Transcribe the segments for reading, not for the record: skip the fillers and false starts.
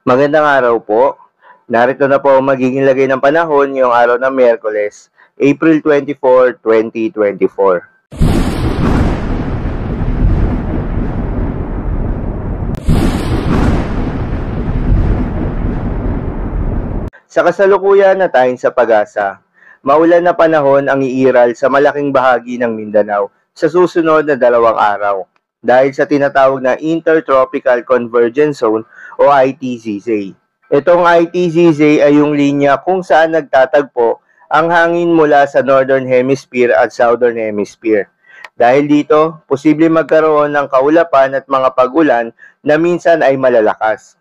Magandang araw po. Narito na po ang magiging lagay ng panahon ngayong araw ng Miyerkules, April 24, 2024. Sa kasalukuyan na tayong sa pag-asa, maulan na panahon ang iiral sa malaking bahagi ng Mindanao sa susunod na 2 araw dahil sa tinatawag na Intertropical Convergence Zone o ITCZ. Itong ITCZ ay yung linya kung saan nagtatagpo ang hangin mula sa Northern Hemisphere at Southern Hemisphere. Dahil dito, posible magkaroon ng kaulapan at mga pag-ulan na minsan ay malalakas.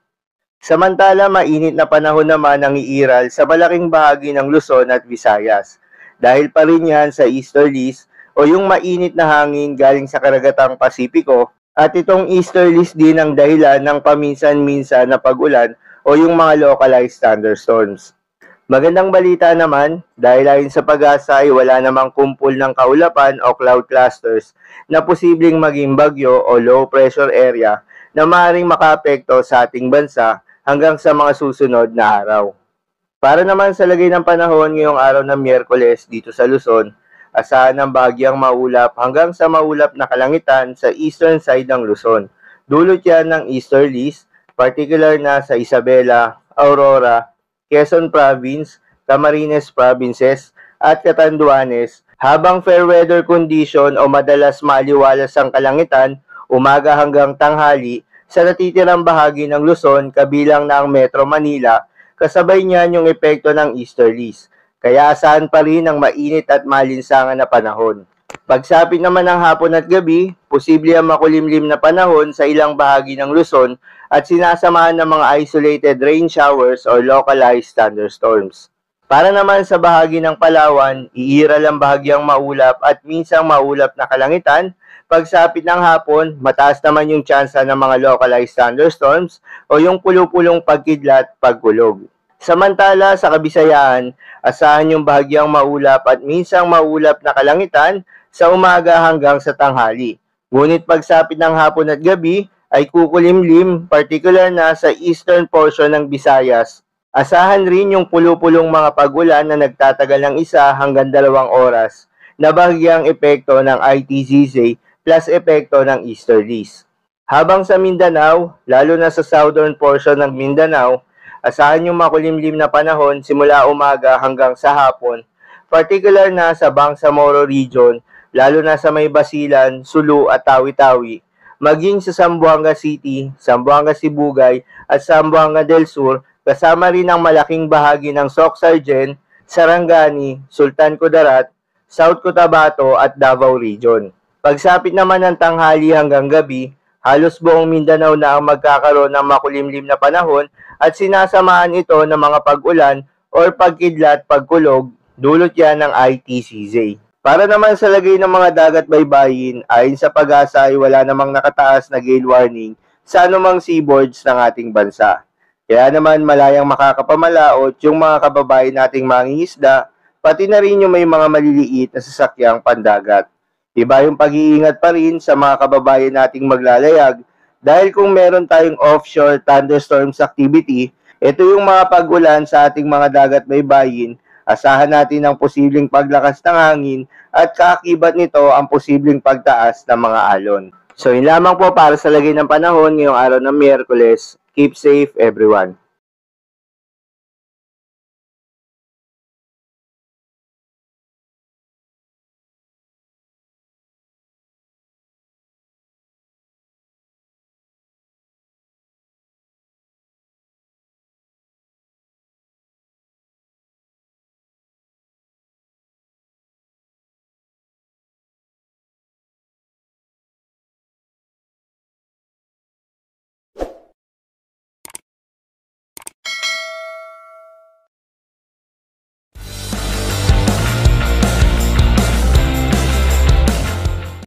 Samantala, mainit na panahon naman ang iiral sa malaking bahagi ng Luzon at Visayas. Dahil pa rin yan sa easterlies o yung mainit na hangin galing sa karagatang Pasipiko at itong easterlies din ang dahilan ng paminsan-minsan na pag-ulan o yung mga localized thunderstorms. Magandang balita naman dahil ayon sa pag-asa ay wala namang kumpul ng kaulapan o cloud clusters na posibleng maging bagyo o low pressure area na maaaring makaapekto sa ating bansa hanggang sa mga susunod na araw. Para naman sa lagay ng panahon ngayong araw ng Miyerkules dito sa Luzon, asahan ng bahagyang maulap hanggang sa maulap na kalangitan sa eastern side ng Luzon. Dulot yan ng easterlies, particular na sa Isabela, Aurora, Quezon Province, Camarines Provinces, at Catanduanes, habang fair weather condition o madalas maliwalas ang kalangitan, umaga hanggang tanghali, sa natitirang bahagi ng Luzon kabilang na ang Metro Manila, kasabay niyan yung epekto ng easterlies. Kaya asahan pa rin ang mainit at malinsangan na panahon. Pagsapit naman ng hapon at gabi, posible ang makulimlim na panahon sa ilang bahagi ng Luzon at sinasamahan ng mga isolated rain showers or localized thunderstorms. Para naman sa bahagi ng Palawan, iiral ang bahagyang maulap at minsang maulap na kalangitan. Pagsapit ng hapon, mataas naman yung tsansa ng mga localized thunderstorms o yung pulo-pulong pagkidlat, pagkulog. Samantala sa Kabisayaan, asahan yung bahagyang maulap at minsang maulap na kalangitan sa umaga hanggang sa tanghali. Ngunit pagsapit ng hapon at gabi ay kukulimlim, particular na sa eastern portion ng Visayas. Asahan rin yung pulo-pulong mga pag-ulan na nagtatagal ng 1 hanggang 2 oras na bahagyang epekto ng ITCZ plus epekto ng easterlies. Habang sa Mindanao, lalo na sa southern portion ng Mindanao, asahan yung makulimlim na panahon simula umaga hanggang sa hapon, particular na sa Bangsamoro region, lalo na sa may Basilan, Sulu at Tawi-Tawi, maging sa Zamboanga City, Zamboanga Sibugay at Zamboanga del Sur, kasama rin ang malaking bahagi ng Soc-Sargen, Sarangani, Sultan Kudarat, South Cotabato at Davao Region. Pagsapit naman ng tanghali hanggang gabi, halos buong Mindanao na ang magkakaroon ng makulimlim na panahon at sinasamahan ito ng mga pag-ulan or pagkidlat, pagkulog, dulot yan ng ITCZ. Para naman sa lagay ng mga dagat baybayin, ayon sa pag-asa ay wala namang nakataas na gale warning sa anumang seaboards ng ating bansa. Kaya naman malayang makakapamalaot yung mga kababayan nating mangingisda, pati na rin yung may mga maliliit na sasakyang pandagat. Iba yung pag-iingat pa rin sa mga kababayan nating maglalayag dahil kung meron tayong offshore thunderstorms activity, ito yung mga pag-ulan sa ating mga dagat baybayin, asahan natin ang posibleng paglakas ng hangin at kaakibat nito ang posibleng pagtaas ng mga alon. So yun lamang po para sa lagay ng panahon ngayong araw ng Miyerkules. Keep safe everyone.